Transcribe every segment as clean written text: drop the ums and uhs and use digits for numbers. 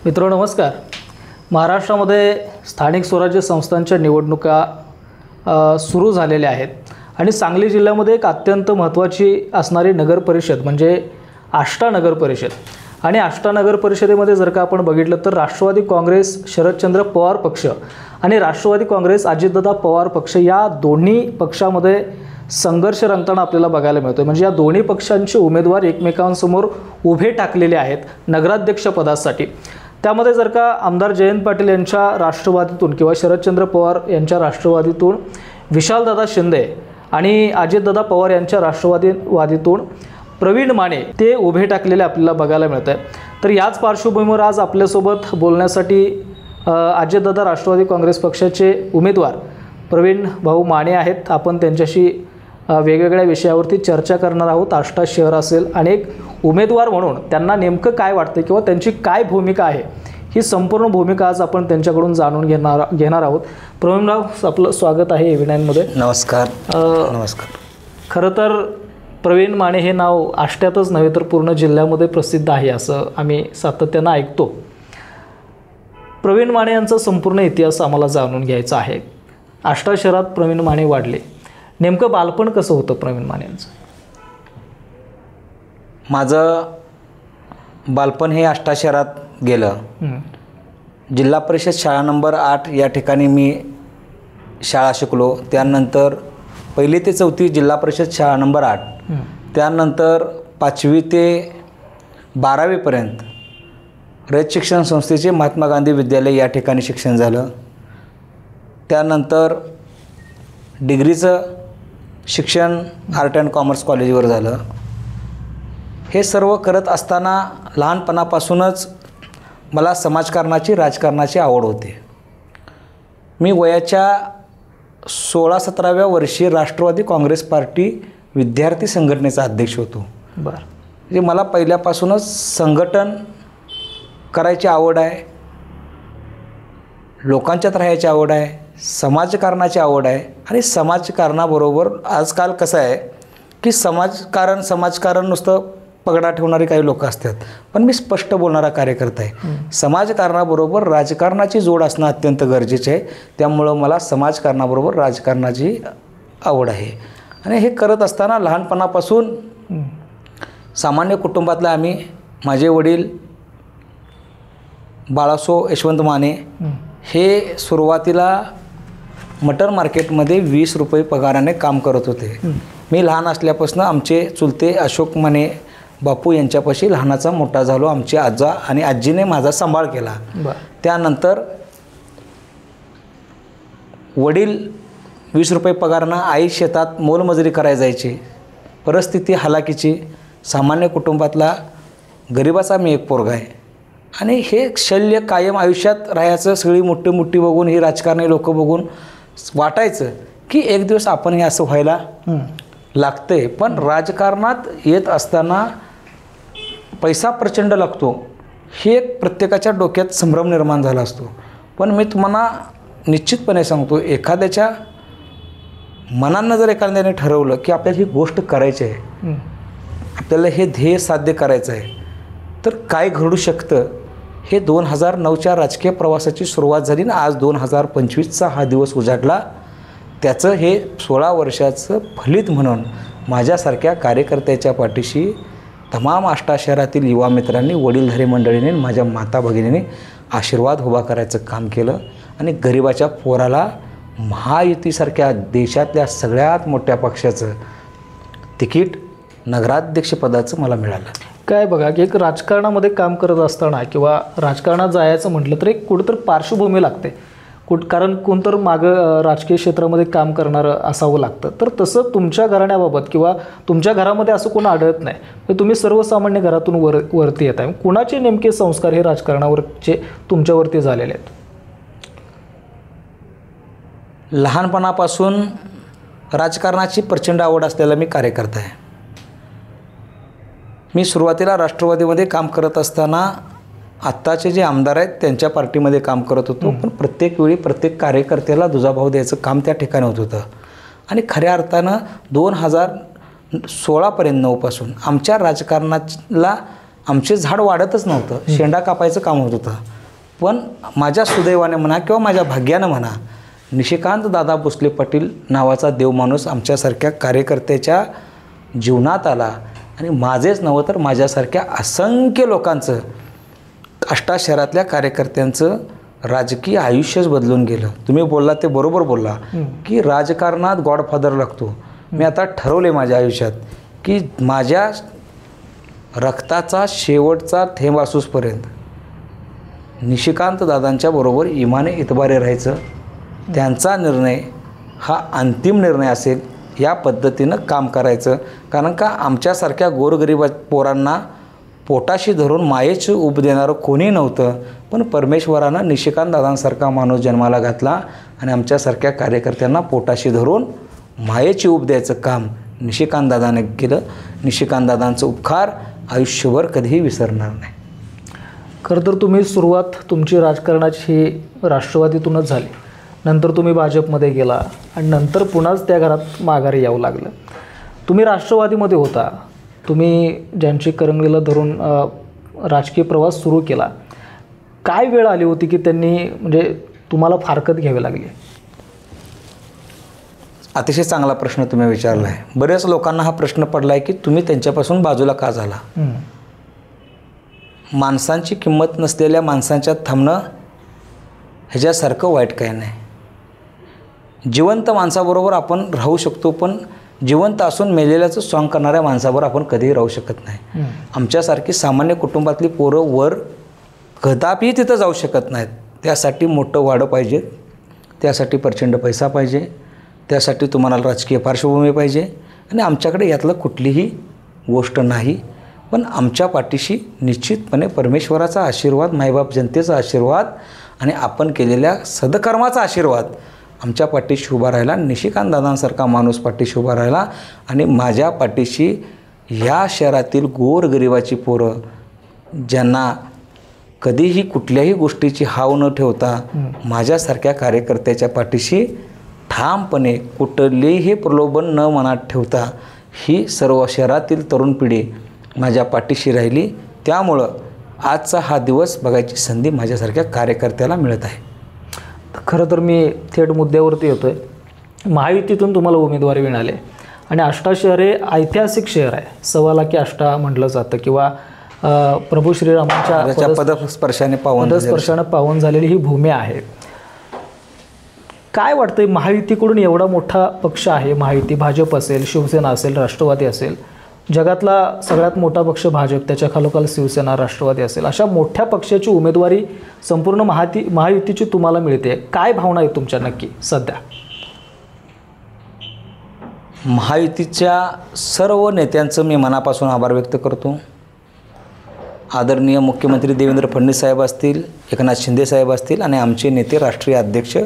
मित्रो नमस्कार. महाराष्ट्रामध्ये स्थानिक स्वराज्य संस्थांच्या निवडणुका सुरू झालेल्या आहेत आणि सांगली जिल्ह्यामध्ये एक अत्यंत महत्त्वाची असणारी नगर परिषद म्हणजे आष्टा नगर परिषद. आणि आष्टा नगर परिषदेमध्ये जर का आपण बघितलं तर राष्ट्रवादी काँग्रेस शरदचंद्र पवार पक्ष आणि राष्ट्रवादी काँग्रेस अजितदादा पवार पक्ष या दोन्ही पक्षामध्ये संघर्ष रंगताना आपल्याला बघायला मिळतो. म्हणजे या दोन्ही पक्षांचे उमेदवार एकमेकांसमोर उभे टाकलेले आहेत नगराध्यक्ष पदासाठी. त्यामध्ये जर का आमदार जयंत पाटील यांच्या राष्ट्रवादीतून किंवा शरदचंद्र पवार यांच्या राष्ट्रवादीतून विशालदादा शिंदे आणि अजितदादा पवार यांच्या राष्ट्रवादीतून प्रवीण माने ते उभे टाकलेले आपल्याला बघायला मिळत आहे. तर याच पार्श्वभूमीवर आज आपल्यासोबत बोलण्यासाठी अजितदादा राष्ट्रवादी काँग्रेस पक्षाचे उमेदवार प्रवीण भाऊ माने आहेत. आपण त्यांच्याशी वेगवेगळ्या विषयावरती चर्चा करणार आहोत. आष्टा शहर असेल आणि एक उमेदवार म्हणून त्यांना नेमकं काय वाटतं किंवा त्यांची काय भूमिका आहे ही संपूर्ण भूमिका आज आपण त्यांच्याकडून जाणून घेणार आहोत. प्रवीणराव, आपलं स्वागत आहे AV9मध्ये. नमस्कार. नमस्कार. खरं तर प्रवीण माने हे नाव आष्ट्यातच नव्हे तर पूर्ण जिल्ह्यामध्ये प्रसिद्ध आहे असं आम्ही सातत्यानं ऐकतो. प्रवीण माने यांचा संपूर्ण इतिहास आम्हाला जाणून घ्यायचा आहे. आष्टा शहरात प्रवीण माने वाढले, नेमकं बालपण कसं होतं प्रवीण माने यांचं? माझं बालपण हे आष्टा शहरात गेलं. जिल्हा परिषद शाळा नंबर 8 या ठिकाणी मी शाळा शिकलो. त्यानंतर 1ली ते 4थी जिल्हा परिषद शाळा नंबर 8. त्यानंतर 5वी ते 12वीपर्यंत रयत शिक्षण संस्थेचे महात्मा गांधी विद्यालय या ठिकाणी शिक्षण झालं. त्यानंतर डिग्रीचं शिक्षण आर्ट अँड कॉमर्स कॉलेजवर झालं. हे सर्व करत असताना लहानपणापासूनच मला समाजकारणाची राजकारणाची आवड होते. मी वयाच्या 16-17व्या वर्षी राष्ट्रवादी काँग्रेस पार्टी विद्यार्थी संघटनेचा अध्यक्ष होतो. बरं. म्हणजे मला पहिल्यापासूनच संघटन करायची आवड आहे, लोकांच्यात राहायची आवड आहे, समाजकारणाची आवड आहे. आणि समाजकारणाबरोबर आजकाल कसं आहे की समाजकारण नुसतं पगडा ठेवणारी काही लोक असतात, पण मी स्पष्ट बोलणारा कार्यकर्ता आहे. समाजकारणाबरोबर राजकारणाची जोड असणं अत्यंत गरजेचे आहे. त्यामुळं मला समाजकारणाबरोबर राजकारणाची आवड आहे. आणि हे करत असताना लहानपणापासून सामान्य कुटुंबातलं आम्ही, माझे वडील बाळासो यशवंत माने हे सुरुवातीला मटर मार्केटमध्ये 20 रुपये पगाराने काम करत होते. मी लहान असल्यापासून आमचे चुलते अशोक माने बापू यांच्यापाशी लहानाचा मोठा झालो. आमचे आजा आणि आजीने माझा सांभाळ केला. त्यानंतर वडील 20 रुपये पगारानं आई शेतात मोलमजुरी करायला जायची. परिस्थिती हालाकीची, सामान्य कुटुंबातला गरिबाचा मी एक पोरगा आहे. आणि हे शल्य कायम आयुष्यात राहायचं, सगळी मोठी बघून, ही राजकारणी लोक बघून वाटायचं की एक दिवस आपण हे असं व्हायला लागतंय. पण राजकारणात येत असताना पैसा प्रचंड लागतो हे एक प्रत्येकाच्या डोक्यात संभ्रम निर्माण झाला असतो. पण मी तुम्हाला निश्चितपणे सांगतो, एखाद्याच्या मनानं जर एखाद्याने ठरवलं की आपल्याला ही गोष्ट करायची आहे, आपल्याला हे ध्येय साध्य करायचं आहे, तर काय घडू शकतं हे 2009च्या राजकीय प्रवासाची सुरुवात झाली ना आज 2025चा हा दिवस उजाडला. त्याचं हे 16 वर्षाचं फलित म्हणून माझ्यासारख्या कार्यकर्त्याच्या पाठीशी तमाम आष्टा शहरातील युवा मित्रांनी, वडीलधारी मंडळीने, माझ्या माता भगिनीने आशीर्वाद उभा करायचं काम केलं. आणि गरिबाच्या पोराला महायुतीसारख्या देशातल्या सगळ्यात मोठ्या पक्षाचं तिकीट नगराध्यक्षपदाचं मला मिळालं. काय बघा की एक राजकारणामध्ये काम करत असताना किंवा राजकारणात जायचं म्हटलं तर एक कुठंतरी पार्श्वभूमी लागते. कारण कोणतर मागं राजकीय क्षेत्रामध्ये काम करणारं असावं लागतं. तर तसं तुमच्या घराण्याबाबत किंवा तुमच्या घरामध्ये असं कोण आढळत नाही. तर तुम्ही सर्वसामान्य घरातून वरती येत आहे. कुणाचे नेमके संस्कार हे राजकारणावरचे तुमच्यावरती झालेले आहेत? लहानपणापासून राजकारणाची प्रचंड आवड असलेला मी कार्यकर्ता आहे. मी सुरुवातीला राष्ट्रवादीमध्ये काम करत असताना आत्ताचे जे आमदार आहेत त्यांच्या पार्टीमध्ये काम करत होतो. पण प्रत्येक वेळी प्रत्येक कार्यकर्त्याला दुजाभाव द्यायचं काम त्या ठिकाणी होत होतं. आणि खऱ्या अर्थानं 2016पर्यंत 9पासून आमच्या राजकारणाला आमचे झाड वाढतच नव्हतं, शेंडा कापायचं काम होत होतं. पण माझ्या सुदैवाने म्हणा किंवा माझ्या भाग्यानं म्हणा, निशिकांत दादा भोसले पाटील नावाचा देवमाणूस आमच्यासारख्या कार्यकर्त्याच्या जीवनात आला आणि माझेच नव्हे तर माझ्यासारख्या असंख्य लोकांचं, आष्टा शहरातल्या कार्यकर्त्यांचं राजकीय आयुष्यच बदलून गेलं. तुम्ही बोलला ते बरोबर बोलला की राजकारणात गॉडफादर लागतो. मी आता ठरवले माझ्या आयुष्यात की माझ्या रक्ताचा शेवटचा थेंब असूसपर्यंत निशिकांत दादांच्या बरोबर इमाने इतबारे राहायचं. त्यांचा निर्णय हा अंतिम निर्णय असेल या पद्धतीनं काम करायचं. कारण का आमच्यासारख्या गोरगरीब पोरांना पोटाशी धरून मायेची ऊब देणारं कोणी नव्हतं, पण परमेश्वरानं निशिकांत दादांसारखा माणूस जन्माला घातला आणि आमच्यासारख्या कार्यकर्त्यांना पोटाशी धरून मायेची ऊब द्यायचं काम निशिकांत दादाने केलं. निशिकांत दादांचं उपकार आयुष्यभर कधीही विसरणार नाही. खरं तर तुम्ही सुरुवात तुमची राजकारणाची ही राष्ट्रवादीतूनच झाली. नंतर तुम्ही भाजपमध्ये गेला आणि नंतर पुन्हाच त्या घरात माघारी यावं लागलं. तुम्ही राष्ट्रवादीमध्ये होता, तुम्ही ज्यांची करंगळीला धरून राजकीय प्रवास सुरू केला. काय वेळ आली होती की त्यांनी म्हणजे तुम्हाला फारकत घ्यावी लागली? अतिशय चांगला प्रश्न तुम्ही विचारला आहे. बऱ्याच लोकांना हा प्रश्न पडला आहे की तुम्ही त्यांच्यापासून बाजूला का झाला. माणसांची किंमत नसलेल्या माणसांच्यात थांबणं ह्याच्यासारखं वाईट काही नाही. जिवंत माणसाबरोबर आपण राहू शकतो, पण जिवंत असून मेलेल्याचं सॉंग करणाऱ्या माणसाबरोबर आपण कधीही राहू शकत नाही. आमच्यासारखी सामान्य कुटुंबातली पोरं वर कदापि तिथं जाऊ शकत नाहीत. त्यासाठी मोठं वाडं पाहिजे, त्यासाठी प्रचंड पैसा पाहिजे, त्यासाठी तुम्हाला राजकीय पार्श्वभूमी पाहिजे आणि आमच्याकडे यातलं कुठलीही गोष्ट नाही. पण आमच्या पाठीशी निश्चितपणे परमेश्वराचा आशीर्वाद, मायबाप जनतेचा आशीर्वाद आणि आपण केलेल्या सदकर्माचा आशीर्वाद आमच्या पाठीशी उभा राहिला. निशिकांत दादांसारखा माणूस पाठीशी उभा राहिला आणि माझ्या पाठीशी या शहरातील गोरगरिबाची पोरं ज्यांना कधीही कुठल्याही गोष्टीची हाव न ठेवता माझ्यासारख्या कार्यकर्त्याच्या पाठीशी ठामपणे कुठलेही प्रलोभन न मनात ठेवता ही सर्व शहरातील तरुण पिढी माझ्या पाठीशी राहिली. त्यामुळं आजचा हा दिवस बघायची संधी माझ्यासारख्या कार्यकर्त्याला मिळत आहे. खरं तर मी थेट मुद्द्यावरती येतो आहे. महायुतीतून तुम्हाला उमेदवारी मिळाली आणि आष्टा शहर हे ऐतिहासिक शहर आहे. 1.25 लाख आष्टा म्हटलं जातं किंवा प्रभू श्रीरामांच्या पदस्पर्शाने पावन झालेली ही भूमी आहे. काय वाटतंय, महायुतीकडून एवढा मोठा पक्ष आहे, महायुती भाजप असेल, शिवसेना असेल, राष्ट्रवादी असेल, जगातला सगळ्यात मोठा पक्ष भाजप, त्याच्या खालोखाल शिवसेना, राष्ट्रवादी असेल, अशा मोठ्या पक्षाची उमेदवारी संपूर्ण महायुतीची तुम्हाला मिळते. काय भावना आहे तुमच्या नक्की सध्या? महायुतीच्या सर्व नेत्यांचं मी मनापासून आभार व्यक्त करतो. आदरणीय मुख्यमंत्री देवेंद्र फडणवीस साहेब असतील, एकनाथ शिंदे साहेब असतील आणि आमचे नेते राष्ट्रीय अध्यक्ष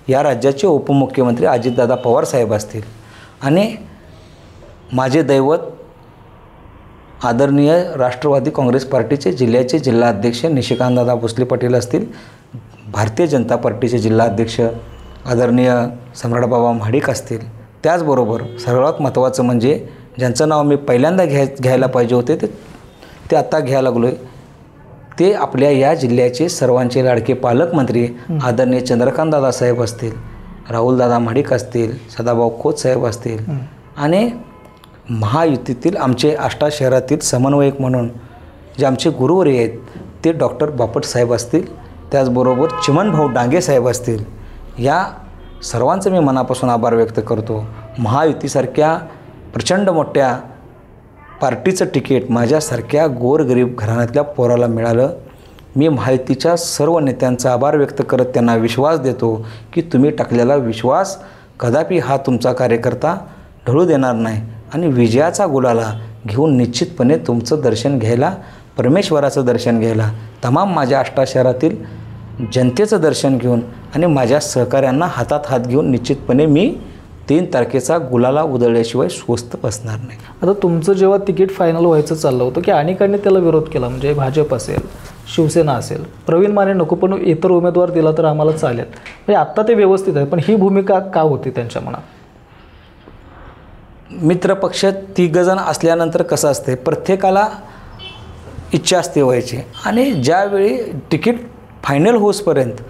या राज्याचे उपमुख्यमंत्री अजितदादा पवार साहेब असतील आणि माझे दैवत आदरणीय राष्ट्रवादी काँग्रेस पार्टीचे जिल्ह्याचे जिल्हाध्यक्ष निशिकांतदादा भोसले पाटील असतील, भारतीय जनता पार्टीचे जिल्हाध्यक्ष आदरणीय सम्राटबाबा महाडिक असतील. त्याचबरोबर सर्वात महत्त्वाचं म्हणजे ज्यांचं नाव मी पहिल्यांदा घ्यायला पाहिजे होते ते आत्ता घ्यायला लागलो आहे, ते आपल्या या जिल्ह्याचे सर्वांचे लाडके पालकमंत्री आदरणीय चंद्रकांतदादा साहेब असतील, राहुलदादा महाडिक असतील, सदाभाऊ खोत साहेब असतील आणि महायुतीतील आमचे आष्टा शहरातील समन्वयक म्हणून जे आमचे गुरुवर्य आहेत ते डॉक्टर बापट साहेब असतील, त्याचबरोबर चिमणभाऊ डांगे साहेब असतील. या सर्वांचं मी मनापासून आभार व्यक्त करतो. महायुतीसारख्या प्रचंड मोठ्या पार्टीचं तिकीट माझ्यासारख्या गोरगरीब घराण्यातल्या पोराला मिळालं. मी महायुतीच्या सर्व नेत्यांचा आभार व्यक्त करत त्यांना विश्वास देतो की तुम्ही टाकलेला विश्वास कदापि हा तुमचा कार्यकर्ता ढळू देणार नाही आणि विजयाचा गुलाला घेऊन निश्चितपणे तुमचं दर्शन घ्यायला, परमेश्वराचं दर्शन घ्यायला, तमाम माझ्या आष्टा शहरातील जनतेचं दर्शन घेऊन आणि माझ्या सहकाऱ्यांना हातात हात घेऊन निश्चितपणे मी 3 तारखेचा गुलाला उधळल्याशिवाय स्वस्त बसणार नाही. आता तुमचं जेव्हा तिकीट फायनल व्हायचं चाललं होतं की अनेकांनी त्याला विरोध केला, म्हणजे भाजप असेल, शिवसेना असेल, प्रवीण माने नको पण इतर उमेदवार दिला तर आम्हाला चालेल, म्हणजे आत्ता ते व्यवस्थित आहे, पण ही भूमिका का होती त्यांच्या मनात? मित्रपक्ष 3 जण असल्यानंतर कसं असते, प्रत्येकाला इच्छा असते व्हायची आणि ज्यावेळी तिकीट फायनल होसपर्यंत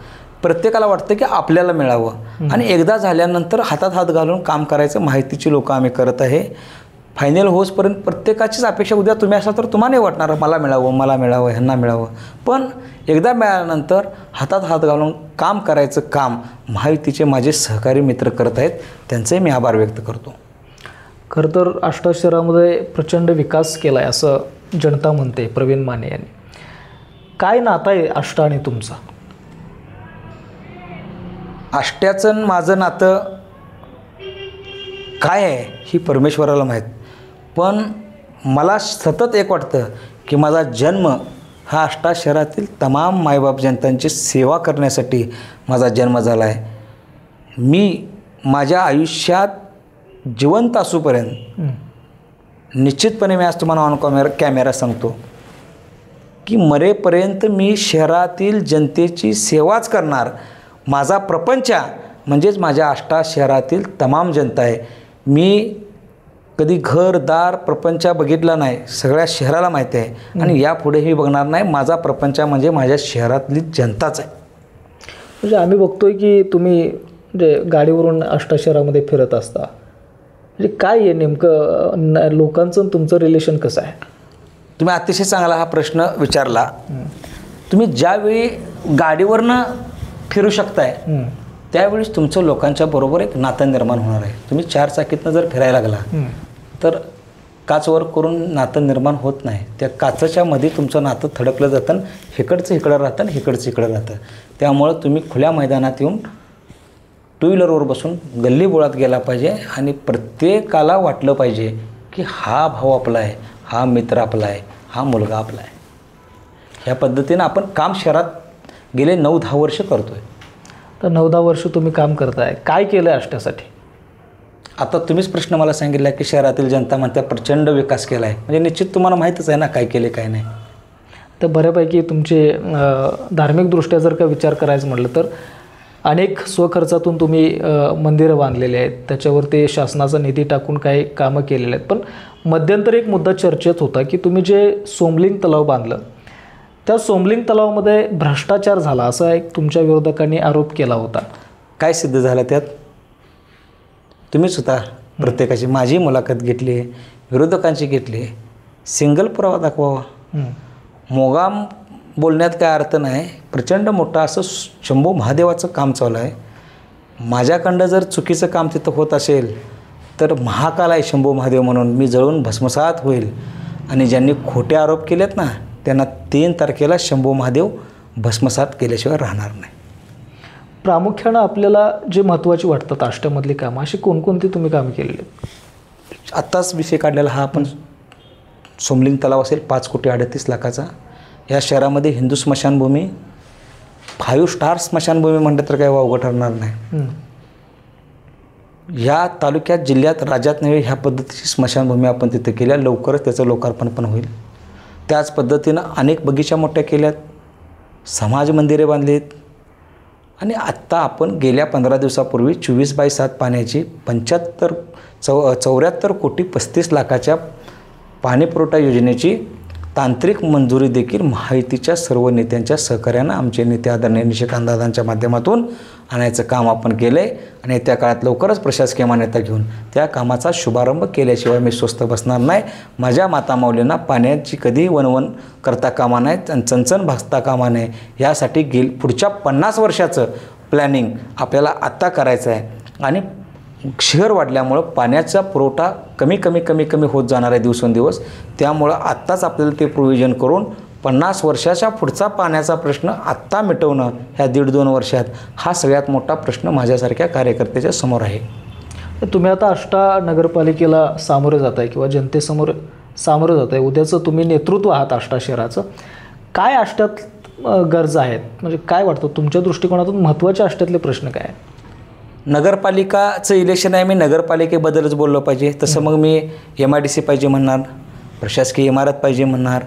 प्रत्येकाला वाटतं की आपल्याला मिळावं आणि एकदा झाल्यानंतर हातात हात घालून काम करायचं माहितीची लोकं आम्ही करत आहे. फायनल होसपर्यंत प्रत्येकाचीच अपेक्षा, उद्या तुम्ही असाल तर तुम्हाला नाही वाटणार मला मिळावं ह्यांना मिळावं, पण एकदा मिळाल्यानंतर हातात हात घालून काम करायचं काम महायुतीचे माझे सहकारी मित्र करत आहेत, त्यांचंही मी आभार व्यक्त करतो. खरं तर आष्टा शहरामध्ये प्रचंड विकास केला आहे असं जनता म्हणते प्रवीण माने यांनी. काय नातं आहे आष्टा आणि तुमचं? आष्ट्याचं आणि माझं नातं काय आहे ही परमेश्वराला माहीत, पण मला सतत एक वाटतं की माझा जन्म हा आष्टा शहरातील तमाम मायबाप जनतांची सेवा करण्यासाठी माझा जन्म झाला आहे. मी माझ्या आयुष्यात जिवंत असूपर्यंत निश्चितपणे मी आज तुम्हाला ऑन कॅमेरा सांगतो की मरेपर्यंत मी शहरातील जनतेची सेवाच करणार. माझा प्रपंच म्हणजेच माझ्या आष्टा शहरातील तमाम जनता आहे. मी कधी घरदार प्रपंच बघितला नाही, सगळ्या शहराला माहिती आहे आणि यापुढेही बघणार नाही. माझा प्रपंच म्हणजे माझ्या शहरातली जनताच आहे. म्हणजे आम्ही बघतोय की तुम्ही म्हणजे गाडीवरून आष्टा शहरामध्ये फिरत असता, म्हणजे काय आहे नेमकं लोकांचं तुमचं रिलेशन कसं आहे? तुम्ही अतिशय चांगला हा प्रश्न विचारला. तुम्ही ज्यावेळी गाडीवरनं फिरू शकताय त्यावेळेस तुमचं लोकांच्या बरोबर एक नातं निर्माण होणार आहे. तुम्ही 4 चाकीतनं जर फिरायला लागला तर काचवर करून नातं निर्माण होत नाही. त्या काचेच्या मध्ये तुमचं नातं थडकलं जातं, इकडचं इकडं राहतं आणि इकडचं इकडं राहतं. त्यामुळं तुम्ही खुल्या मैदानात येऊन टू व्हीलरवर बसून गल्लीबोळात गेला पाहिजे आणि प्रत्येकाला वाटलं पाहिजे की हा भाऊ आपला आहे, हा मित्र आपला आहे, हा मुलगा आपला आहे. ह्या पद्धतीनं आपण काम शहरात गेले 9-10 वर्ष करतो आहे. तर 9-10 वर्ष तुम्ही काम करताय, काय केलं आहे आष्ट्यासाठी? आता तुम्हीच प्रश्न मला सांगितला की शहरातील जनता म्हणते प्रचंड विकास केला आहे, म्हणजे निश्चित तुम्हाला माहीतच आहे ना काय केले काय नाही. तर बऱ्यापैकी तुमचे धार्मिकदृष्ट्या जर का विचार करायचं म्हटलं तर अनेक स्वखर्चातून तुम्ही मंदिरं बांधलेले आहेत, त्याच्यावरती शासनाचा निधी टाकून काही कामं केलेले आहेत. पण मध्यंतरी एक मुद्दा चर्चेत होता की तुम्ही जे सोमलिंग तलाव बांधलं त्या सोमलिंग तलावामध्ये भ्रष्टाचार झाला असा एक तुमच्या विरोधकांनी आरोप केला होता. काय सिद्ध झालं त्यात? तुम्हीच होता, प्रत्येकाची माझी मुलाखत घेतली, विरोधकांची घेतली, सिंगल पुरावा दाखवावा. मोगाम बोलण्यात काय अर्थ नाही. प्रचंड मोठं असं शंभू महादेवाचं काम चालू आहे. माझ्याकडं जर चुकीचं काम तिथं होत असेल तर महाकाल आहे शंभू महादेव म्हणून, मी जळून भस्मसात होईल. आणि ज्यांनी खोटे आरोप केलेत ना त्यांना 3 तारखेला शंभू महादेव भस्मसात केल्याशिवाय राहणार नाही. प्रामुख्यानं आपल्याला जे महत्त्वाची वाटतात आष्ट्यामधली कामं अशी कोणकोणती तुम्ही कामं केलेली आहेत? आत्ताच विषय काढलेला हा आपण सोमलिंग तलाव असेल 5,38,00,000चा. या शहरामध्ये हिंदू स्मशानभूमी 5 स्टार स्मशानभूमी म्हटलं तर काय वावगं ठरणार नाही. या तालुक्यात जिल्ह्यात राज्यात नव्हे ह्या पद्धतीची स्मशानभूमी आपण तिथे केल्या, लवकरच त्याचं लोकार्पण पण होईल. त्याच पद्धतीनं अनेक बगीचा मोठ्या केल्यात, समाज मंदिरे बांधलीत आणि आत्ता आपण गेल्या 15 दिवसापूर्वी 24/7 पाण्याची 74 कोटी 35 लाखाच्या पाणीपुरवठा योजनेची तांत्रिक मंजुरी देखील महायुतीच्या सर्व नेत्यांच्या सहकार्यानं आमचे नेते आदरणीय निशिकांतदादांच्या माध्यमातून आणायचं काम आपण केलं आहे. आणि त्या काळात लवकरच प्रशासकीय मान्यता घेऊन त्या कामाचा शुभारंभ केल्याशिवाय मी स्वस्थ बसणार नाही. माझ्या मातामाऊलींना पाण्याची कधी वणवण करता कामा नये आणि चणचण भासता कामा नये, यासाठी पुढच्या 50 वर्षाचं प्लॅनिंग आपल्याला आत्ता करायचं आहे. आणि शहर वाढल्यामुळं पाण्याचा पुरवठा कमी होत जाणार आहे दिवसेंदिवस. त्यामुळं आत्ताच आपल्याला ते प्रोव्हिजन करून 50 वर्षाच्या पुढचा पाण्याचा प्रश्न आत्ता मिटवणं ह्या 1.5-2 वर्षात हा सगळ्यात मोठा प्रश्न माझ्यासारख्या कार्यकर्त्याच्या समोर आहे. तुम्ही आता आष्टा नगरपालिकेला सामोरे जात आहे किंवा जनतेसमोर सामोरं जात आहे, उद्याचं तुम्ही नेतृत्व आहात आष्टा शहराचं. काय आष्ट्यात गरजा आहेत, म्हणजे काय वाटतं तुमच्या दृष्टिकोनातून महत्त्वाचे आष्ट्यातले प्रश्न काय आहेत? नगरपालिकाचं इलेक्शन आहे, मी नगरपालिकेबद्दलच बोललो पाहिजे. तसं मग मी MIDC पाहिजे म्हणणार, प्रशासकीय इमारत पाहिजे म्हणणार,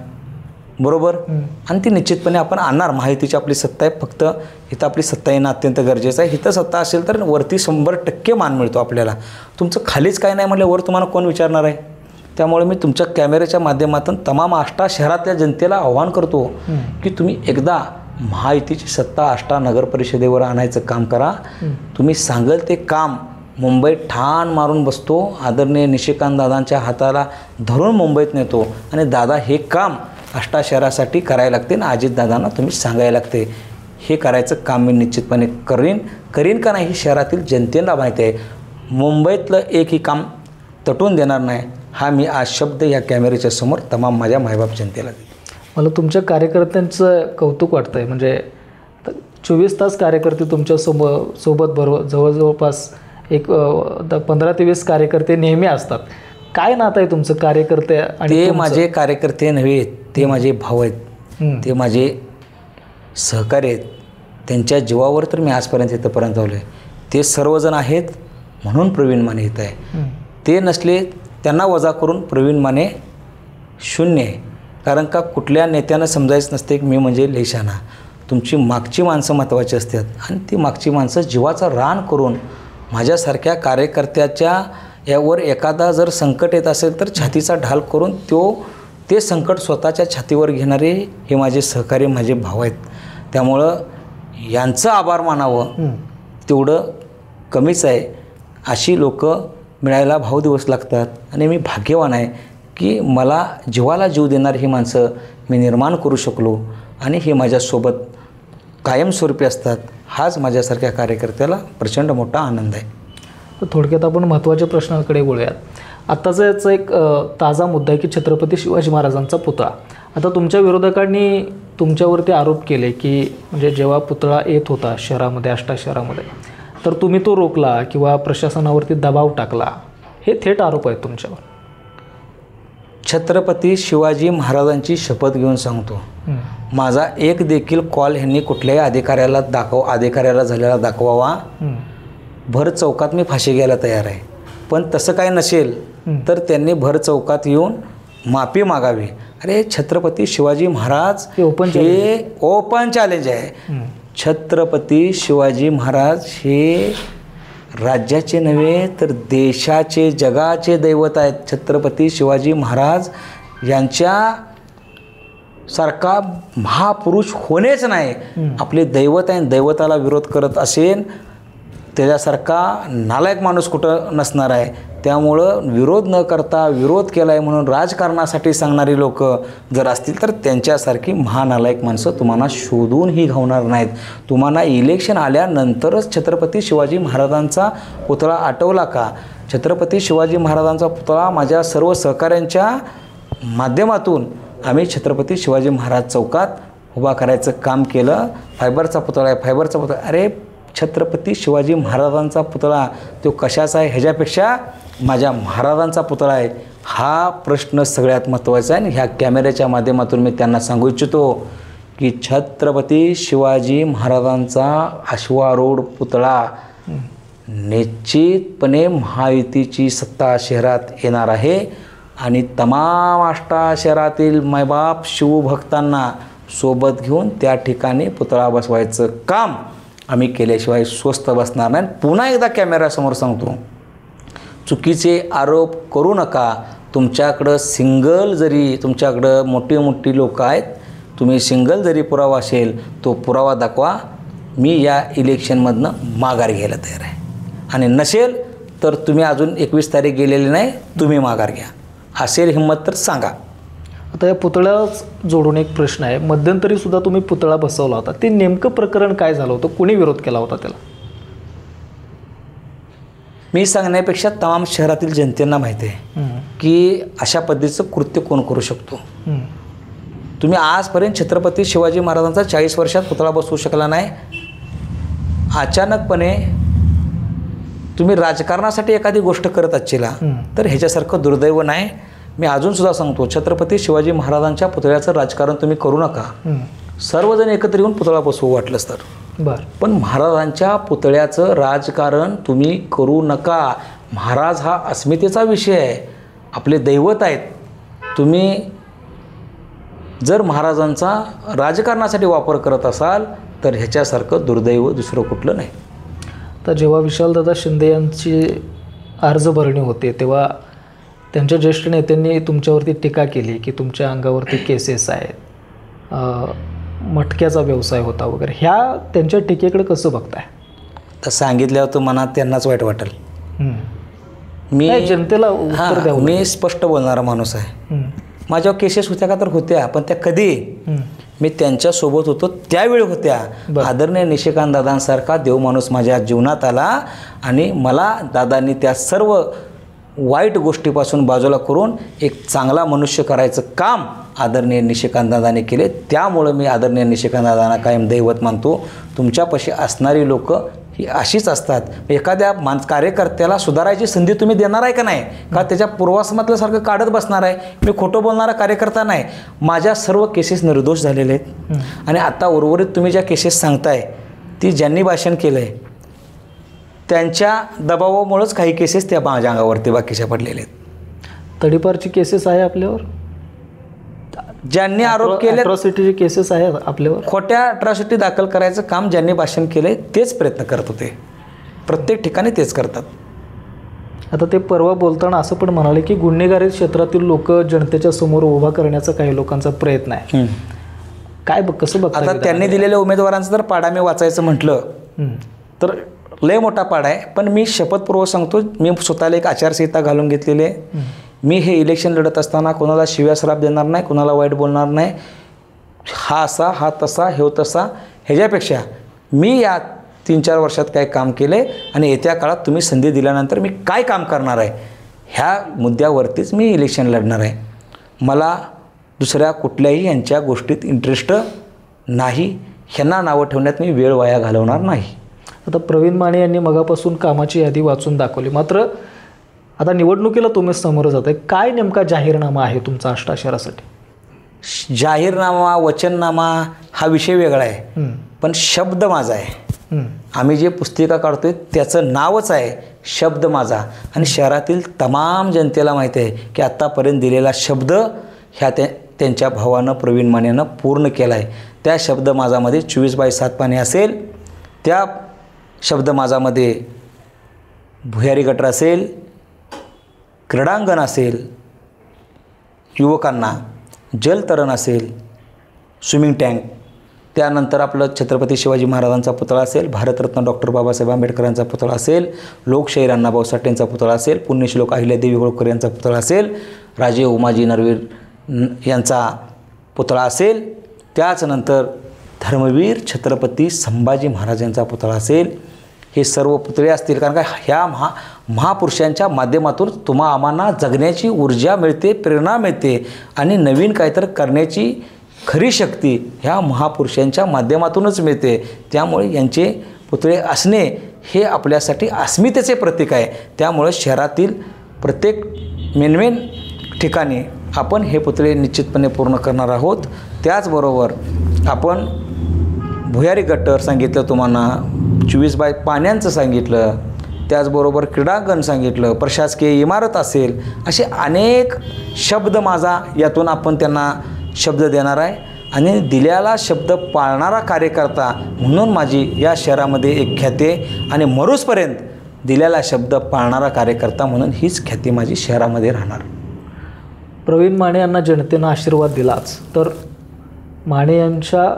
बरोबर. आणि ती निश्चितपणे आपण आणणार. महायुतीची आपली सत्ता आहे, फक्त इथं आपली सत्ता येणं अत्यंत गरजेचं आहे. इथं सत्ता असेल तर वरती 100% मान मिळतो आपल्याला. तुमचं खालीच काय नाही म्हटलं वर तुम्हाला कोण विचारणार आहे? त्यामुळे मी तुमच्या कॅमेऱ्याच्या माध्यमातून तमाम आष्टा शहरातल्या जनतेला आव्हान करतो की तुम्ही एकदा महायुतीची सत्ता आष्टा नगर परिषदेवर आणायचं काम करा. तुम्ही सांगाल ते काम मुंबईत ठाण मारून बसतो. आदरणीय निशिकांत दादांच्या हाताला धरून मुंबईत नेतो आणि दादा हे काम आष्टा शहरासाठी करायला लागते आणि अजितदादांना तुम्ही सांगायला लागते. हे करायचं काम मी निश्चितपणे करीन का नाही हे शहरातील जनतेला माहिती आहे. मुंबईतलं एकही काम तटून देणार नाही हा मी आज शब्द या कॅमेऱ्याच्या समोर तमाम माझ्या मायबाप जनतेला देतो. मला तुमच्या कार्यकर्त्यांचं कौतुक वाटतं आहे. म्हणजे 24 तास कार्यकर्ते तुमच्या सोबत बरोबर जवळपास एक 15 ते 20 कार्यकर्ते नेहमी असतात. काय नातं आहे तुमचं कार्यकर्ते आणि ते माझे कार्यकर्ते नव्हे, ते माझे भाऊ आहेत, ते माझे सहकारी आहेत. त्यांच्या जीवावर तर मी आजपर्यंत इथंपर्यंत आलो आहे. ते सर्वजण आहेत म्हणून प्रवीण माने इथं आहे. ते नसले त्यांना वजा करून प्रवीण माने शून्य आहे. कारण का कुठल्या नेत्यानं समजायचं नसते की मी म्हणजे लेशाना. तुमची मागची माणसं महत्त्वाची असतात आणि ती मागची माणसं जीवाचं रान करून माझ्यासारख्या कार्यकर्त्याच्या यावर एखादा जर संकट येत असेल तर छातीचा ढाल करून ते संकट स्वतःच्या छातीवर घेणारे हे माझे सहकारी माझे भाऊ आहेत. त्यामुळं यांचं आभार मानावं तेवढं कमीच आहे. अशी लोक मिळायला भाऊ दिवस लागतात आणि मी भाग्यवान आहे की मला जीवाला जीव देणारी ही माणसं मी निर्माण करू शकलो आणि हे माझ्यासोबत कायमस्वरूपी असतात. हाच माझ्यासारख्या कार्यकर्त्याला प्रचंड मोठा आनंद आहे. तर थोडक्यात आपण महत्त्वाच्या प्रश्नांकडे बोलूयात. आत्ताचा याचा एक ताजा मुद्दा आहे की छत्रपती शिवाजी महाराजांचा पुतळा. आता तुमच्या विरोधकांनी तुमच्यावरती आरोप केले की म्हणजे जेव्हा पुतळा येत होता शहरामध्ये आष्टा शहरामध्ये तर तुम्ही तो रोखला किंवा प्रशासनावरती दबाव टाकला. हे थेट आरोप आहेत तुमच्यावर. छत्रपती शिवाजी महाराजांची शपथ घेऊन सांगतो माझा एक देखील कॉल ह्यांनी कुठल्याही अधिकाऱ्याला झालेला दाखवावा. भर चौकात मी फाशी घ्यायला तयार आहे. पण तसं काय नसेल तर त्यांनी भर चौकात येऊन माफी मागावी. अरे छत्रपती शिवाजी महाराज हे ओपन चॅलेंज आहे. छत्रपती शिवाजी महाराज हे राज्याचे नव्हे तर देशाचे जगाचे दैवत आहेत. छत्रपती शिवाजी महाराज यांच्यासारखा महापुरुष होणेच नाही. आपले दैवत आहे. दैवताला विरोध करत असेल त्याच्यासारखा नालायक माणूस कुठं नसणार आहे. त्यामुळं विरोध न करता विरोध केला आहे म्हणून राजकारणासाठी सांगणारी लोक जर असतील तर त्यांच्यासारखी महानालायक माणसं तुम्हाला शोधूनही घावणार नाहीत. तुम्हाला इलेक्शन आल्यानंतरच छत्रपती शिवाजी महाराजांचा पुतळा आठवला का? छत्रपती शिवाजी महाराजांचा पुतळा माझ्या सर्व सहकाऱ्यांच्या माध्यमातून आम्ही छत्रपती शिवाजी महाराज चौकात उभा करायचं काम केलं. फायबरचा पुतळा आहे, फायबरचा पुतळा. अरे छत्रपती शिवाजी महाराजांचा पुतळा तो कशाचा आहे ह्याच्यापेक्षा माझ्या महाराजांचा पुतळा आहे हा प्रश्न सगळ्यात महत्त्वाचा आहे. आणि ह्या कॅमेऱ्याच्या माध्यमातून मी त्यांना सांगू इच्छितो की छत्रपती शिवाजी महाराजांचा अश्वारूढ पुतळा निश्चितपणे महायुतीची सत्ता शहरात येणार आहे. आणि तमाम आष्टा शहरातील मायबाप शिवभक्तांना सोबत घेऊन त्या ठिकाणी पुतळा बसवायचं काम आम्ही केल्याशिवाय स्वस्त बसणार नाही. पुन्हा एकदा कॅमेऱ्यासमोर सांगतो चुकीचे आरोप करू नका. तुमच्याकडं मोठी मोठी लोक आहेत. तुम्ही सिंगल जरी पुरावा असेल तो पुरावा दाखवा. मी या इलेक्शनमधनं माघार घ्यायला तयार आहे. आणि नसेल तर तुम्ही अजून 21 तारीख गेलेली नाही, तुम्ही माघार घ्या. असेल हिंमत तर सांगा. आता या पुतळ्याच जोडून एक प्रश्न आहे. मध्यंतरीसुद्धा तुम्ही पुतळा बसवला होता. ते नेमकं प्रकरण काय झालं होतं? कोणी विरोध केला होता त्याला? मी सांगण्यापेक्षा तमाम शहरातील जनतेला माहिती आहे की अशा पद्धतीचं कृत्य कोण करू शकतो. तुम्ही आजपर्यंत छत्रपती शिवाजी महाराजांचा 40 वर्षात पुतळा बसवू शकला नाही. अचानकपणे तुम्ही राजकारणासाठी एखादी गोष्ट करत असशीला तर ह्याच्यासारखं दुर्दैव नाही. मी अजूनसुद्धा सांगतो छत्रपती शिवाजी महाराजांच्या पुतळ्याचं राजकारण तुम्ही करू नका. सर्वजण एकत्र येऊन पुतळा बसवू वाटलंच तर. पण महाराजांच्या पुतळ्याचं राजकारण तुम्ही करू नका. महाराज हा अस्मितेचा विषय आहे. आपले दैवत आहेत. तुम्ही जर महाराजांचा राजकारणासाठी वापर करत असाल तर ह्याच्यासारखं दुर्दैव दुसरं कुठलं नाही. तर जेव्हा विशालदादा शिंदे यांची अर्ज भरणी होते तेव्हा त्यांच्या ज्येष्ठ नेत्यांनी तुमच्यावरती टीका केली की तुमच्या अंगावरती केसेस आहेत. मटक्याचा व्यवसाय होता वगैरे, ह्या त्यांच्या टीकेकडे कसं बघताय? तर सांगितल्यावर तर मनात त्यांनाच वाईट वाटेल. मी नाही, जनतेला उत्तर द्यावं. मी स्पष्ट बोलणारा माणूस आहे. माझ्यावर केसेस होत्या का? तर होत्या, पण त्या कधी मी त्यांच्यासोबत होतो त्यावेळी होत्या. आदरणीय निशिकांत दादांसारखा देवमाणूस माझ्या जीवनात आला आणि मला दादांनी त्या सर्व वाईट गोष्टीपासून बाजूला करून एक चांगला मनुष्य करायचं काम आदरणीय निशिकांत दादाने केले. त्यामुळं मी आदरणीय निशिकांत दादांना कायम दैवत मानतो. तुमच्यापाशी असणारी लोक ही अशीच असतात. एखाद्या कार्यकर्त्याला सुधारायची संधी तुम्ही देणार आहे का नाही? का त्याच्या पूर्वाश्रमातल्यासारखं काढत बसणार आहे? मी खोटं बोलणारा कार्यकर्ता नाही. माझ्या सर्व केसेस निर्दोष झालेले आहेत आणि आता उर्वरित तुम्ही ज्या केसेस सांगताय ती ज्यांनी भाषण केलं आहे त्यांच्या दबावामुळेच काही केसेस त्या माझ्या अंगावरती बाकीच्या पडलेले आहेत. तडीपारची केसेस आहे आपल्यावर, ज्यांनी आरोप केले, अट्रॉसिटीची केसेस आहे आपल्यावर. खोट्या अट्रॉसिटी दाखल करायचं काम ज्यांनी भाषण केलं तेच प्रयत्न करत होते. प्रत्येक ठिकाणी तेच करतात. आता ते परवा बोलताना असं पण म्हणाले की गुन्हेगारी क्षेत्रातील लोक जनतेच्या समोर उभा करण्याचा काही लोकांचा प्रयत्न आहे. काय कसं बघ? आता त्यांनी दिलेल्या उमेदवारांचा जर पाडा मी वाचायचं म्हटलं तर लय मोठा पाडा आहे. पण मी शपथपूर्वक सांगतो, मी स्वतःला एक आचारसंहिता घालून घेतलेली आहे. मी हे इलेक्शन लढत असताना कोणाला शिव्या श्राप देणार नाही, कोणाला वाईट बोलणार नाही. हा असा, हा तसा, हे तसा. ह्याच्यापेक्षा मी या 3-4 वर्षात काय काम केलं आहे आणि येत्या काळात तुम्ही संधी दिल्यानंतर मी काय काम करणार आहे ह्या मुद्द्यावरतीच मी इलेक्शन लढणार आहे. मला दुसऱ्या कुठल्याही यांच्या गोष्टीत इंटरेस्ट नाही. ह्यांना नावं ठेवण्यात मी वेळ वाया घालवणार नाही. आता प्रवीण माने यांनी मगापासून कामाची यादी वाचून दाखवली, मात्र आता निवडणुकीला तुम्ही समोर जात आहे. काय नेमका जाहीरनामा आहे तुमचा आष्टा शहरासाठी? जाहीरनामा, वचननामा हा विषय वेगळा आहे, पण शब्द माझा आहे. आम्ही जे पुस्तिका काढतोय त्याचं नावच आहे शब्द माझा. आणि शहरातील तमाम जनतेला माहिती आहे की आत्तापर्यंत दिलेला शब्द ह्या त्यांच्या भावानं प्रवीण मानेनं पूर्ण केला आहे. त्या शब्द माझामध्ये 24/7 पाणी असेल, त्या शब्द माझामध्ये भुयारी गटर असेल, क्रीडांगण असेल, युवकांना जलतरण असेल, स्विमिंग टँक, त्यानंतर आपलं छत्रपती शिवाजी महाराजांचा पुतळा असेल, भारतरत्न डॉक्टर बाबासाहेब आंबेडकरांचा पुतळा असेल, लोकशाहीर अण्णाभाऊ साठेंचा पुतळा असेल, पुण्यश्लोक अहिल्यादेवी होळकर यांचा पुतळा असेल, राजे उमाजी नरवीर यांचा पुतळा असेल, त्याचनंतर धर्मवीर छत्रपती संभाजी महाराजांचा पुतळा असेल. हे सर्व पुतळे असतील, कारण का ह्या महापुरुषांच्या माध्यमातून तुम्हा आम्हाला जगण्याची ऊर्जा मिळते, प्रेरणा मिळते आणि नवीन काहीतरी करण्याची खरी शक्ती ह्या महापुरुषांच्या माध्यमातूनच मिळते. त्यामुळे यांचे पुतळे असणे हे आपल्यासाठी अस्मितेचे प्रतीक आहे. त्यामुळे शहरातील प्रत्येक मेनमेन ठिकाणी आपण हे पुतळे निश्चितपणे पूर्ण करणार आहोत. त्याचबरोबर आपण भुयारी गटर सांगितलं, तुम्हाला 24 पाण्यांचं सांगितलं, त्याचबरोबर क्रीडांगण सांगितलं, प्रशासकीय इमारत असेल, असे अनेक शब्द माझा यातून आपण त्यांना शब्द देणार आहे. आणि दिलेला शब्द पाळणारा कार्यकर्ता म्हणून माझी या शहरामध्ये एक ख्याती आहे आणि मरूसपर्यंत दिलेला शब्द पाळणारा कार्यकर्ता म्हणून हीच ख्याती माझी शहरामध्ये राहणार. प्रवीण माने यांना जनतेनं आशीर्वाद दिलाच, तर माने यांच्या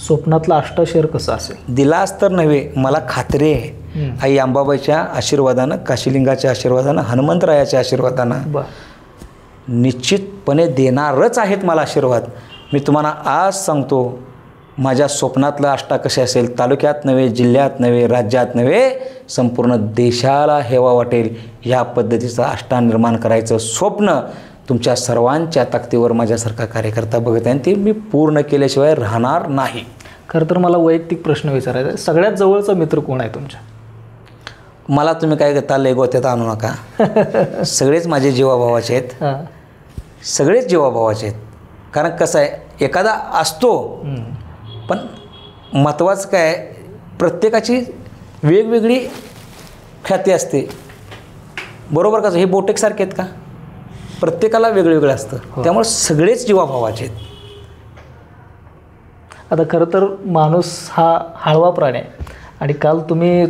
स्वप्नातला आष्टा शहर कसं असेल? दिलाच तर नव्हे, मला खात्री आहे आई अंबाबाईच्या आशीर्वादानं, काशीलिंगाच्या आशीर्वादानं, हनुमंतरायाच्या आशीर्वादानं निश्चितपणे देणारच आहेत मला आशीर्वाद. मी तुम्हाला आज सांगतो, माझ्या स्वप्नातलं आष्टा कसे असेल, तालुक्यात नव्हे, जिल्ह्यात नव्हे, राज्यात नव्हे, संपूर्ण देशाला हेवा वाटेल ह्या पद्धतीचं आष्टा निर्माण करायचं स्वप्न तुमच्या सर्वांच्या ताकदीवर माझ्यासारखा कार्यकर्ता बघत आहे आणि ते मी पूर्ण केल्याशिवाय राहणार नाही. खरं तर मला वैयक्तिक प्रश्न विचारायचा आहे, सगळ्यात जवळचा मित्र कोण आहे तुमच्या? मला तुम्ही काय करता लय गोत्यात आणू नका. सगळेच माझे जीवाभावाचे आहेत, सगळेच जीवाभावाचे आहेत. कारण कसं आहे, एखादा असतो पण महत्त्वाचं काय, प्रत्येकाची वेगवेगळी ख्याती असते, बरोबर? कसं हे बोटेकसारखे आहेत का? प्रत्येकाला वेगळं असतं. त्यामुळे सगळेच जीवाभावाचे आहेत. आता खरं तर माणूस हा हळवा प्राणी आहे आणि काल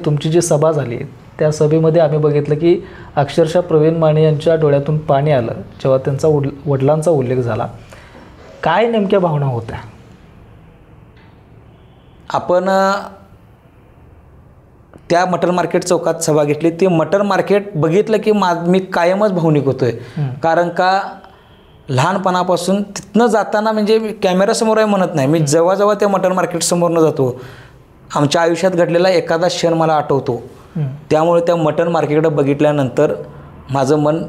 तुमची जी सभा झाली त्या सभेमध्ये आम्ही बघितलं की अक्षरशः प्रवीण माने यांच्या डोळ्यातून पाणी आलं जेव्हा त्यांचा वडिलांचा उल्लेख झाला. काय नेमक्या भावना होत्या? आपण त्या मटन मार्केट चौकात सभा घेतली. ते मटन मार्केट बघितलं की मी कायमच भावनिक होतो आहे. कारण का लहानपणापासून तिथनं जाताना म्हणजे मी कॅमेरासमोर आहे म्हणत नाही, मी जेव्हा जेव्हा त्या मटन मार्केटसमोरनं जातो आमच्या आयुष्यात घडलेला एखादा क्षण मला आठवतो. त्यामुळे त्या मटन मार्केटकडे बघितल्यानंतर माझं मन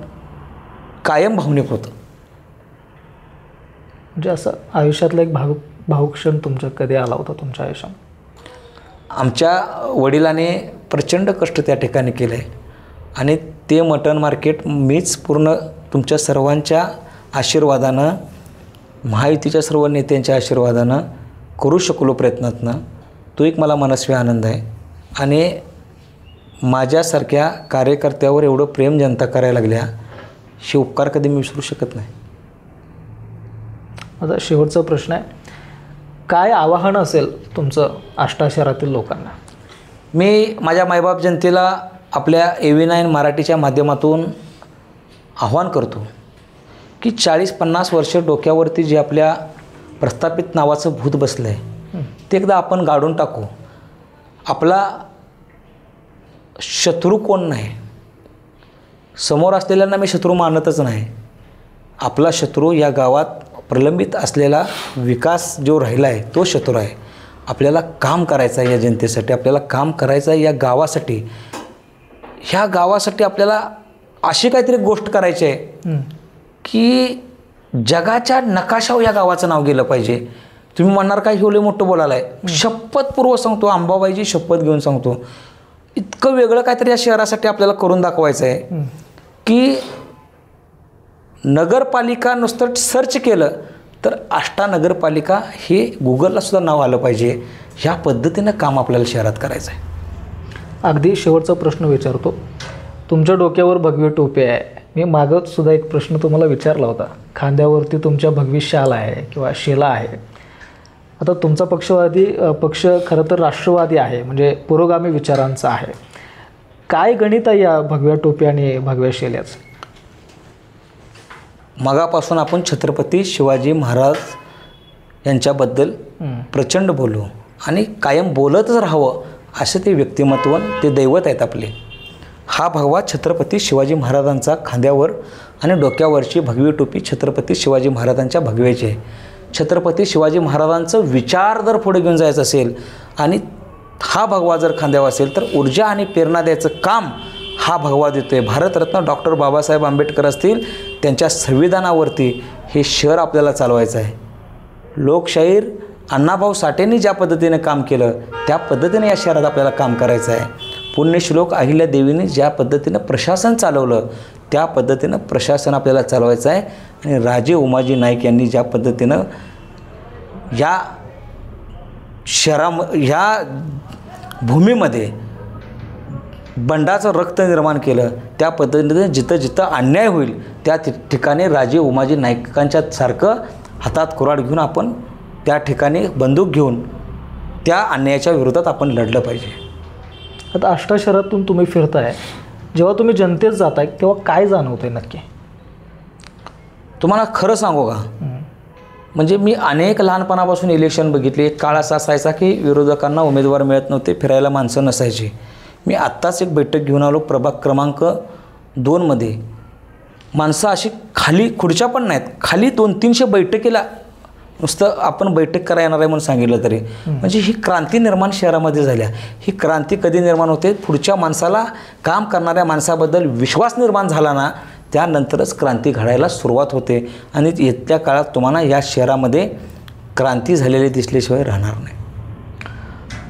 कायम भावनिक होतं. म्हणजे असं आयुष्यातला एक भावुक क्षण तुमच्या कधी आला होता तुमच्या आयुष्यात? आमच्या वडिलांनी प्रचंड कष्ट त्या ठिकाणी केलं आहे आणि ते मटन मार्केट मीच पूर्ण तुमच्या सर्वांच्या आशीर्वादानं, महायुतीच्या सर्व नेत्यांच्या आशीर्वादानं करू शकलो प्रयत्नातनं. तो एक मला मनस्वी आनंद आहे. आणि माझ्यासारख्या कार्यकर्त्यावर एवढं प्रेम जनता करायला लागल्या, हे उपकार कधी मी विसरू शकत नाही. आता शेवटचा प्रश्न आहे, काय आवाहन असेल तुमचं आष्टा शहरातील लोकांना? मी माझ्या मायबाप जनतेला आपल्या AV9 मराठीच्या माध्यमातून आव्हान करतो की 40-50 वर्ष डोक्यावरती जे आपल्या प्रस्थापित नावाचं भूत बसलं आहे ते एकदा आपण गाडून टाकू. आपला शत्रू कोण नाही, समोर असलेल्यांना मी शत्रू मानतच नाही. आपला शत्रू या गावात प्रलंबित असलेला विकास जो राहिला आहे तो शत्रू आहे. आपल्याला काम करायचं आहे या जनतेसाठी, आपल्याला काम करायचं आहे या गावासाठी. ह्या गावासाठी आपल्याला अशी काहीतरी गोष्ट करायची आहे की जगाच्या नकाशावर या गावाचं नाव गेलं पाहिजे. तुम्ही म्हणणार काय हे मोठं बोलायला आहे, शपथपूर्वक सांगतो, अंबाबाईची शपथ घेऊन सांगतो, इतकं वेगळं काहीतरी या शहरासाठी आपल्याला करून दाखवायचं आहे की नगरपालिका नुसतं सर्च केलं तर आष्टा नगरपालिका हे गुगलला सुद्धा नाव आलं पाहिजे. ह्या पद्धतीनं काम आपल्याला शहरात करायचं आहे. अगदी शेवटचा प्रश्न विचारतो. तुमच्या डोक्यावर भगवी टोपी आहे. मी मागत सुद्धा एक प्रश्न तुम्हाला विचारला होता. खांद्यावरती तुमच्या भगवी शाल आहे किंवा शेला आहे. आता तुमचा पक्ष खरं तर राष्ट्रवादी आहे, म्हणजे पुरोगामी विचारांचा आहे. काय गणित आहे या भगव्या टोपी आणि भगव्या शेल्याचं? मगापासून आपण छत्रपती शिवाजी महाराज यांच्याबद्दल प्रचंड बोलू आणि कायम बोलतच राहावं असं ते व्यक्तिमत्व, ते दैवत आहेत आपले. हा भगवा छत्रपती शिवाजी महाराजांचा खांद्यावर आणि डोक्यावरची भगवी टोपी छत्रपती शिवाजी महाराजांच्या भगव्याची आहे. छत्रपती शिवाजी महाराजांचं विचार जर पुढे घेऊन जायचं असेल आणि हा भगवा जर खांद्यावर असेल तर ऊर्जा आणि प्रेरणा द्यायचं काम हा भगवा देतो आहे. भारतरत्न डॉक्टर बाबासाहेब आंबेडकर असतील, त्यांच्या संविधानावरती हे शहर आपल्याला चालवायचं आहे. लोकशाहीर अण्णाभाऊ साठेंनी ज्या पद्धतीने काम केलं त्या पद्धतीने या शहरात आपल्याला काम करायचं आहे. पुण्यश्लोक अहिल्यादेवींनी ज्या पद्धतीनं प्रशासन चालवलं त्या पद्धतीनं प्रशासन आपल्याला चालवायचं आहे. आणि राजे उमाजी नाईक यांनी ज्या पद्धतीनं या ह्या भूमीमध्ये बंडाचं रक्त निर्माण केलं त्या पद्धतीने जिथं जिथं अन्याय होईल त्या ठिकाणी राजे उमाजी नाईकांच्या सारखं हातात कुऱ्हाड घेऊन आपण त्या ठिकाणी बंदूक घेऊन त्या अन्यायाच्या विरोधात आपण लढलं पाहिजे. आता आष्टा शहरातून तुम्ही फिरताय, जेव्हा तुम्ही जनतेत जाताय तेव्हा काय जाणवतंय नक्की? तुम्हाला खरं सांगू का, म्हणजे मी अनेक लहानपणापासून इलेक्शन बघितले. एक काळ असा असायचा की विरोधकांना उमेदवार मिळत नव्हते, फिरायला माणसं नसायची. मी आत्ताच एक बैठक घेऊन आलो प्रभाग क्रमांक 2मध्ये. माणसं अशी खाली खुर्च्या पण नाहीत, खाली 200-300 बैठकीला नुसतं आपण बैठक करा येणार आहे म्हणून सांगितलं तरी. म्हणजे ही क्रांती निर्माण शहरामध्ये झाल्या. ही क्रांती कधी निर्माण होते? पुढच्या माणसाला, काम करणाऱ्या माणसाबद्दल विश्वास निर्माण झाला ना त्यानंतरच क्रांती घडायला सुरुवात होते. आणि येत्या काळात तुम्हाला या शहरामध्ये क्रांती झालेली दिसल्याशिवाय राहणार नाही.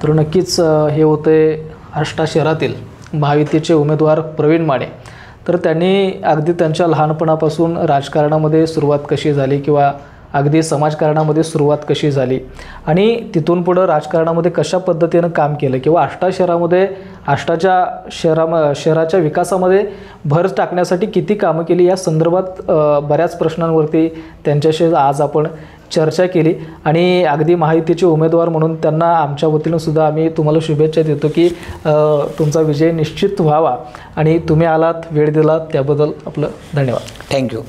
तर नक्कीच हे होते आष्टा शहरातील महायुतीचे उमेदवार प्रवीण माने. तर त्यांनी अगदी त्यांच्या लहानपणापासून राजकारणामध्ये सुरुवात कशी झाली किंवा अगदी समाजकारणामध्ये सुरुवात कशी झाली आणि तिथून पुढं राजकारणामध्ये कशा पद्धतीनं काम केलं किंवा आष्टा शहरामध्ये शहराच्या विकासामध्ये भर टाकण्यासाठी किती कामं केली या संदर्भात बऱ्याच प्रश्नांवरती त्यांच्याशी आज आपण चर्चा केली. आणि अगदी महायुतीचे उमेदवार म्हणून त्यांना आमच्या वतीनं सुद्धा आम्ही तुम्हाला शुभेच्छा देतो की तुमचा विजय निश्चित व्हावा. आणि तुम्ही आलात, वेळ दिलात त्याबद्दल आपलं धन्यवाद. थँक्यू.